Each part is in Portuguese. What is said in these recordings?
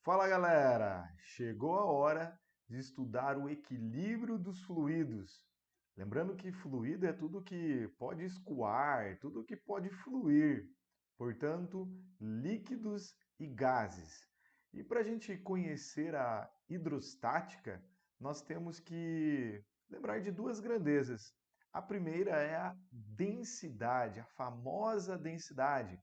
Fala galera, chegou a hora de estudar o equilíbrio dos fluidos. Lembrando que fluido é tudo que pode escoar, tudo que pode fluir, portanto, líquidos e gases. E para a gente conhecer a hidrostática, nós temos que lembrar de duas grandezas. A primeira é a densidade, a famosa densidade,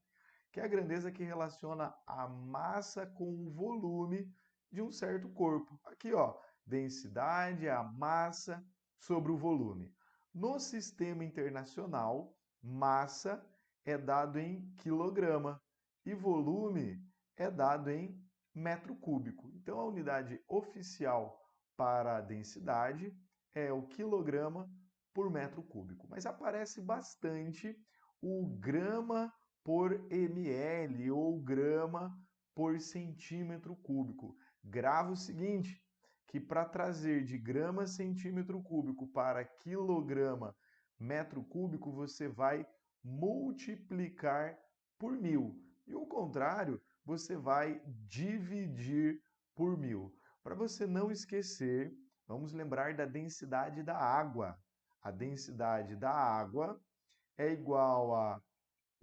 que é a grandeza que relaciona a massa com o volume de um certo corpo. Aqui, ó, densidade é a massa sobre o volume. No sistema internacional, massa é dado em quilograma e volume é dado em metro cúbico. Então, a unidade oficial para a densidade é o quilograma por metro cúbico. Mas aparece bastante o grama por ml ou grama por centímetro cúbico. Grava o seguinte, que para trazer de grama centímetro cúbico para quilograma metro cúbico, você vai multiplicar por 1000. E o contrário, você vai dividir por 1000. Para você não esquecer, vamos lembrar da densidade da água. A densidade da água é igual a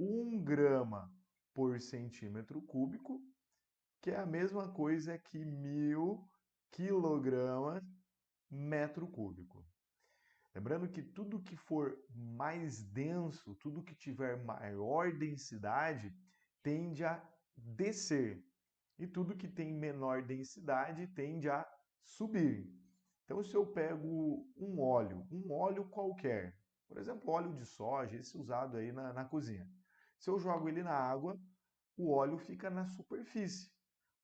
1 grama por centímetro cúbico, que é a mesma coisa que 1000 quilogramas metro cúbico. Lembrando que tudo que for mais denso, tudo que tiver maior densidade, tende a descer. E tudo que tem menor densidade tende a subir. Então, se eu pego um óleo qualquer, por exemplo, óleo de soja, esse usado aí na cozinha. Se eu jogo ele na água, o óleo fica na superfície,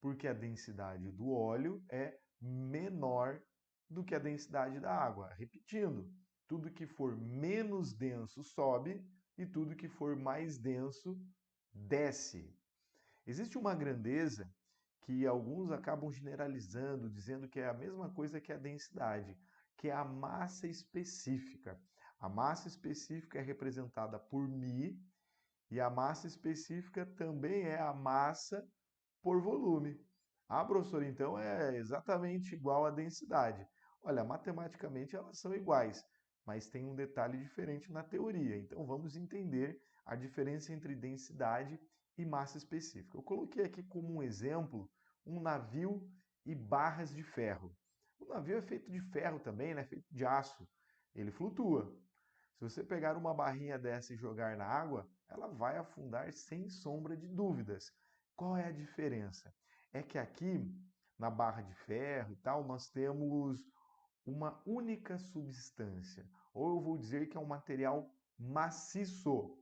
porque a densidade do óleo é menor do que a densidade da água. Repetindo, tudo que for menos denso sobe e tudo que for mais denso desce. Existe uma grandeza que alguns acabam generalizando, dizendo que é a mesma coisa que a densidade, que é a massa específica. A massa específica é representada por μ e a massa específica também é a massa por volume. Ah, professor, então é exatamente igual à densidade. Olha, matematicamente elas são iguais, mas tem um detalhe diferente na teoria. Então vamos entender a diferença entre densidade e massa específica. Eu coloquei aqui como um exemplo um navio e barras de ferro. O navio é feito de ferro também, né? Feito de aço. Ele flutua. Se você pegar uma barrinha dessa e jogar na água, ela vai afundar sem sombra de dúvidas. Qual é a diferença? É que aqui, na barra de ferro e tal, nós temos uma única substância, ou eu vou dizer que é um material maciço.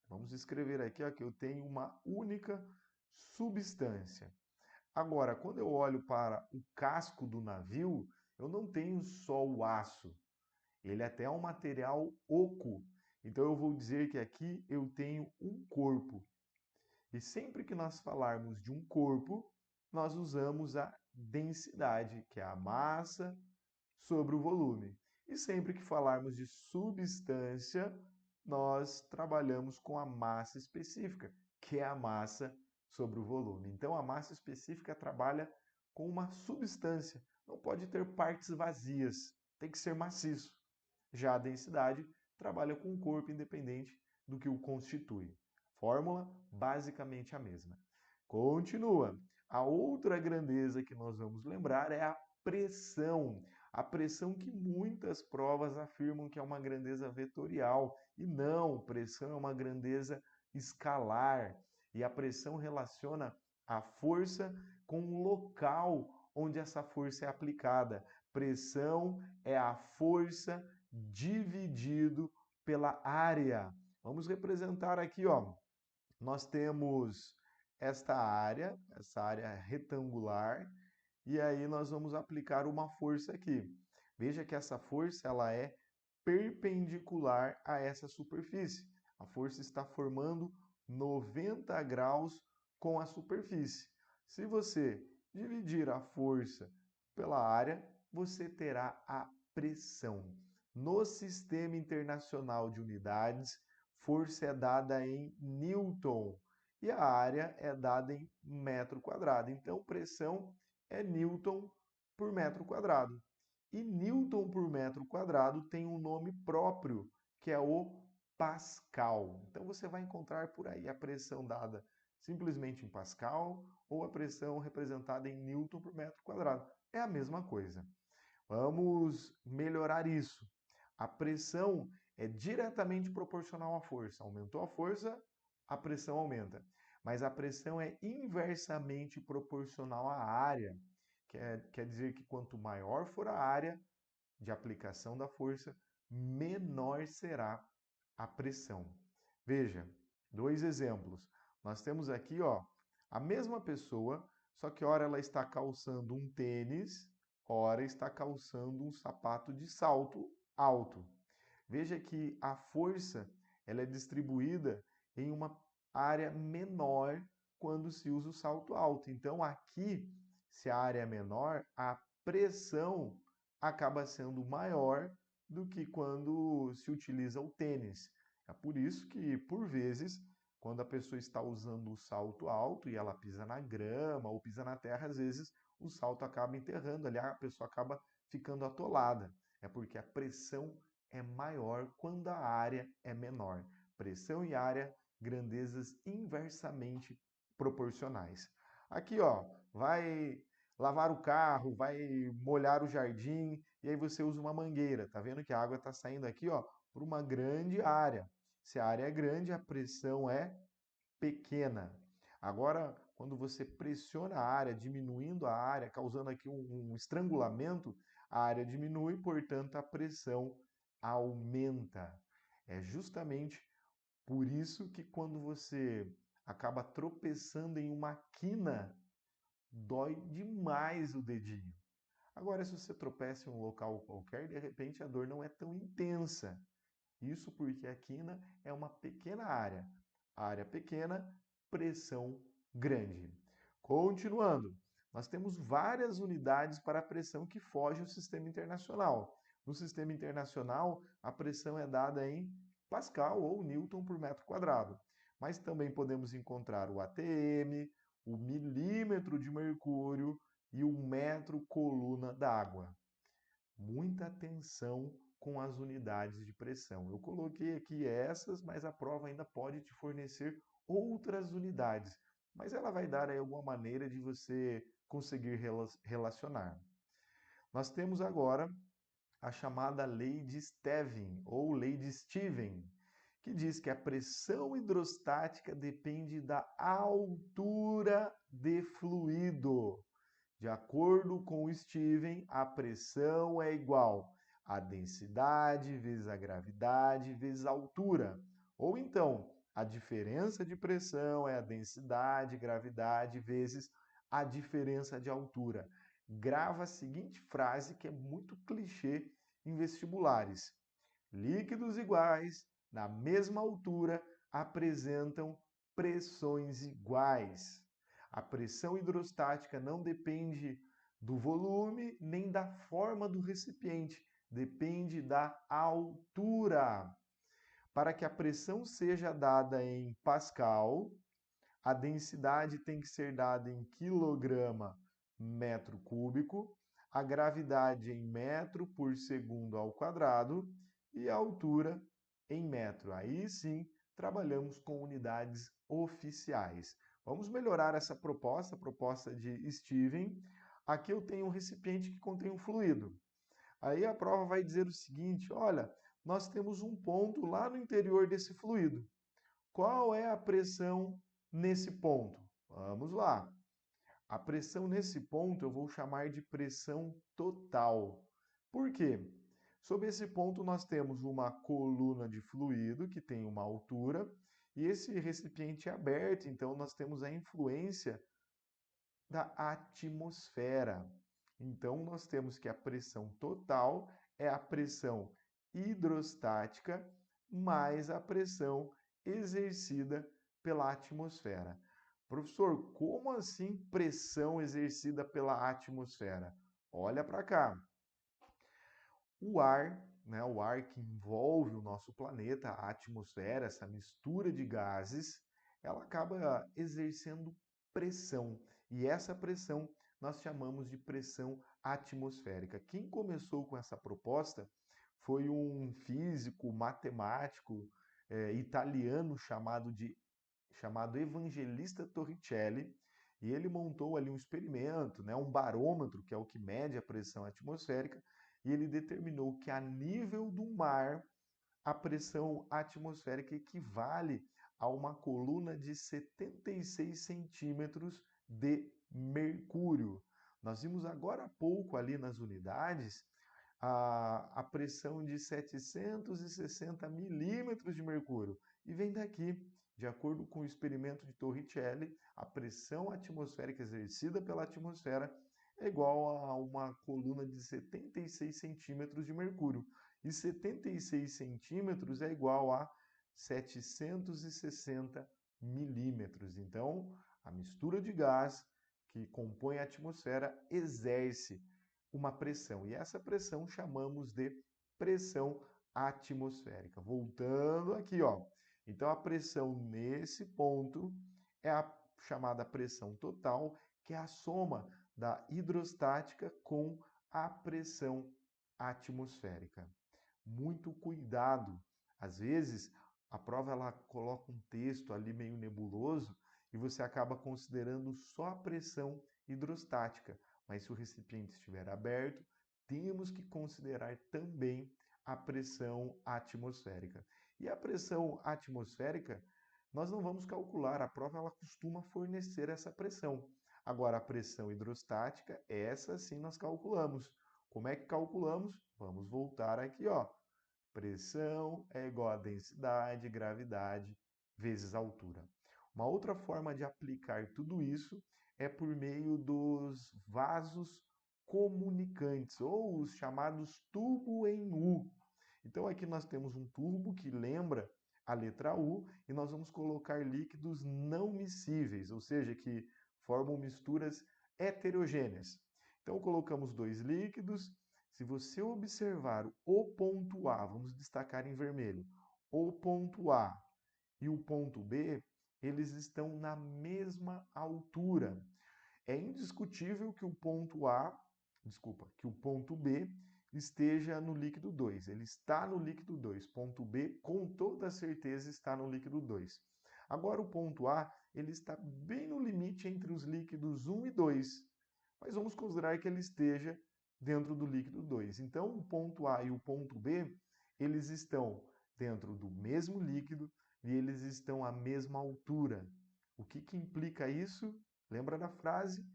Vamos escrever aqui ó, que eu tenho uma única substância. Agora, quando eu olho para o casco do navio, eu não tenho só o aço. Ele até é um material oco. Então eu vou dizer que aqui eu tenho um corpo. E sempre que nós falarmos de um corpo, nós usamos a densidade, que é a massa sobre o volume. E sempre que falarmos de substância, nós trabalhamos com a massa específica, que é a massa sobre o volume. Então a massa específica trabalha com uma substância, não pode ter partes vazias, tem que ser maciço. Já a densidade trabalha com o corpo independente do que o constitui. Fórmula basicamente a mesma. Continua. A outra grandeza que nós vamos lembrar é a pressão. A pressão que muitas provas afirmam que é uma grandeza vetorial. E não, pressão é uma grandeza escalar. E a pressão relaciona a força com o local onde essa força é aplicada. Pressão é a força dividido pela área. Vamos representar aqui, ó. Nós temos essa área retangular, e aí nós vamos aplicar uma força aqui. Veja que essa força ela é perpendicular a essa superfície. A força está formando 90 graus com a superfície. Se você dividir a força pela área, você terá a pressão. No Sistema Internacional de Unidades, força é dada em Newton. e a área é dada em metro quadrado. Então, pressão é Newton por metro quadrado. E Newton por metro quadrado tem um nome próprio, que é o Pascal. Então, você vai encontrar por aí a pressão dada simplesmente em Pascal ou a pressão representada em Newton por metro quadrado. É a mesma coisa. Vamos melhorar isso. A pressão é diretamente proporcional à força. Aumentou a força, a pressão aumenta. Mas a pressão é inversamente proporcional à área. Quer dizer que quanto maior for a área de aplicação da força, menor será a pressão. Veja, dois exemplos. Nós temos aqui, ó, a mesma pessoa, só que ora ela está calçando um tênis, ora está calçando um sapato de salto alto. Veja que a força ela é distribuída em uma área menor quando se usa o salto alto. Então, aqui, se a área é menor, a pressão acaba sendo maior do que quando se utiliza o tênis. É por isso que, por vezes, quando a pessoa está usando o salto alto e ela pisa na grama ou pisa na terra, às vezes o salto acaba enterrando, ali a pessoa acaba ficando atolada. É porque a pressão é maior quando a área é menor. Pressão e área, grandezas inversamente proporcionais. Aqui, ó, vai lavar o carro, vai molhar o jardim, e aí você usa uma mangueira. Tá vendo que a água está saindo aqui, ó, por uma grande área. Se a área é grande, a pressão é pequena. Agora, quando você pressiona a área, diminuindo a área, causando aqui um estrangulamento, a área diminui, portanto, a pressão aumenta. É justamente por isso que quando você acaba tropeçando em uma quina, dói demais o dedinho. Agora, se você tropeça em um local qualquer, de repente a dor não é tão intensa. Isso porque a quina é uma pequena área. Área pequena, pressão grande. Continuando, nós temos várias unidades para a pressão que foge ao sistema internacional. No sistema internacional, a pressão é dada em Pascal ou Newton por metro quadrado. Mas também podemos encontrar o ATM, o milímetro de mercúrio e o metro coluna d'água. Muita atenção com as unidades de pressão. Eu coloquei aqui essas, mas a prova ainda pode te fornecer outras unidades. Mas ela vai dar aí alguma maneira de você conseguir relacionar. Nós temos agora a chamada lei de Stevin, ou lei de Steven, que diz que a pressão hidrostática depende da altura de fluido. De acordo com o Steven, a pressão é igual a densidade vezes a gravidade vezes a altura. Ou então, a diferença de pressão é a densidade, gravidade vezes a diferença de altura. Grava a seguinte frase que é muito clichê em vestibulares: líquidos iguais, na mesma altura, apresentam pressões iguais. A pressão hidrostática não depende do volume nem da forma do recipiente, depende da altura. Para que a pressão seja dada em Pascal, a densidade tem que ser dada em quilograma metro cúbico, a gravidade em metro por segundo ao quadrado e a altura em metro. Aí sim, trabalhamos com unidades oficiais. Vamos melhorar essa proposta, a proposta de Steven. Aqui eu tenho um recipiente que contém um fluido. Aí a prova vai dizer o seguinte: olha, nós temos um ponto lá no interior desse fluido. Qual é a pressão nesse ponto? Vamos lá. A pressão nesse ponto eu vou chamar de pressão total. Por quê? Sob esse ponto nós temos uma coluna de fluido que tem uma altura e esse recipiente é aberto, então nós temos a influência da atmosfera. Então nós temos que a pressão total é a pressão hidrostática mais a pressão exercida pela atmosfera. Professor, como assim pressão exercida pela atmosfera? Olha para cá. O ar, né, o ar que envolve o nosso planeta, a atmosfera, essa mistura de gases, ela acaba exercendo pressão. E essa pressão nós chamamos de pressão atmosférica. Quem começou com essa proposta foi um físico, matemático italiano chamado Evangelista Torricelli, e ele montou ali um experimento, né, um barômetro, que é o que mede a pressão atmosférica, e ele determinou que a nível do mar, a pressão atmosférica equivale a uma coluna de 76 centímetros de mercúrio. Nós vimos agora há pouco ali nas unidades a pressão de 760 milímetros de mercúrio. E vem daqui, de acordo com o experimento de Torricelli, a pressão atmosférica exercida pela atmosfera é igual a uma coluna de 76 centímetros de mercúrio. E 76 centímetros é igual a 760 milímetros. Então, a mistura de gás que compõe a atmosfera exerce uma pressão. E essa pressão chamamos de pressão atmosférica. Voltando aqui, ó. Então, a pressão nesse ponto é a chamada pressão total, que é a soma da hidrostática com a pressão atmosférica. Muito cuidado. Às vezes, a prova ela coloca um texto ali meio nebuloso e você acaba considerando só a pressão hidrostática. Mas se o recipiente estiver aberto, temos que considerar também a pressão atmosférica. E a pressão atmosférica, nós não vamos calcular, a prova ela costuma fornecer essa pressão. Agora, a pressão hidrostática, essa sim nós calculamos. Como é que calculamos? Vamos voltar aqui, ó. Pressão é igual a densidade, gravidade, vezes altura. Uma outra forma de aplicar tudo isso é por meio dos vasos comunicantes, ou os chamados tubo em U. Então aqui nós temos um tubo que lembra a letra U e nós vamos colocar líquidos não miscíveis, ou seja, que formam misturas heterogêneas. Então colocamos dois líquidos. Se você observar o ponto A, vamos destacar em vermelho, o ponto A e o ponto B, eles estão na mesma altura. É indiscutível que o ponto A, desculpa, que o ponto B esteja no líquido 2. Ele está no líquido 2. Ponto B, com toda certeza, está no líquido 2. Agora, o ponto A, ele está bem no limite entre os líquidos 1 e 2. Mas vamos considerar que ele esteja dentro do líquido 2. Então, o ponto A e o ponto B, eles estão dentro do mesmo líquido e eles estão à mesma altura. O que implica isso? Lembra da frase?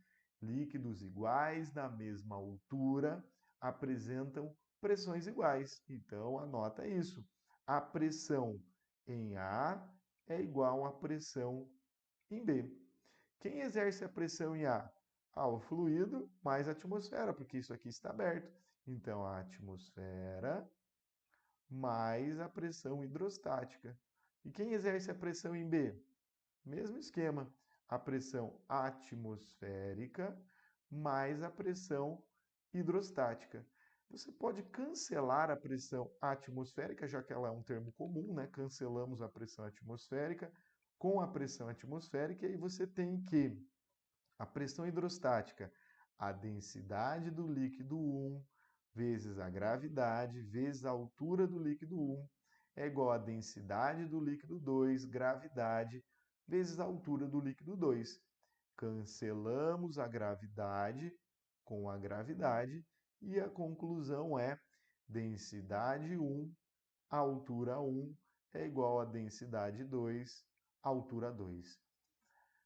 Líquidos iguais na mesma altura apresentam pressões iguais. Então, anota isso. A pressão em A é igual à pressão em B. Quem exerce a pressão em A? O fluido mais a atmosfera, porque isso aqui está aberto. Então, a atmosfera mais a pressão hidrostática. E quem exerce a pressão em B? Mesmo esquema, a pressão atmosférica mais a pressão hidrostática. Você pode cancelar a pressão atmosférica, já que ela é um termo comum, né? Cancelamos a pressão atmosférica com a pressão atmosférica, e aí você tem que a pressão hidrostática, a densidade do líquido 1 vezes a gravidade vezes a altura do líquido 1 é igual à densidade do líquido 2, gravidade, vezes a altura do líquido 2. Cancelamos a gravidade com a gravidade e a conclusão é densidade 1, altura 1 é igual a densidade 2, altura 2.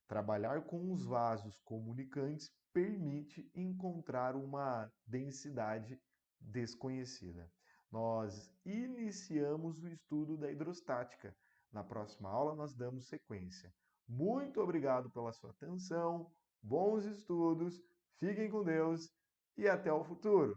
Trabalhar com os vasos comunicantes permite encontrar uma densidade desconhecida. Nós iniciamos o estudo da hidrostática. Na próxima aula, nós damos sequência. Muito obrigado pela sua atenção, bons estudos, fiquem com Deus e até o futuro!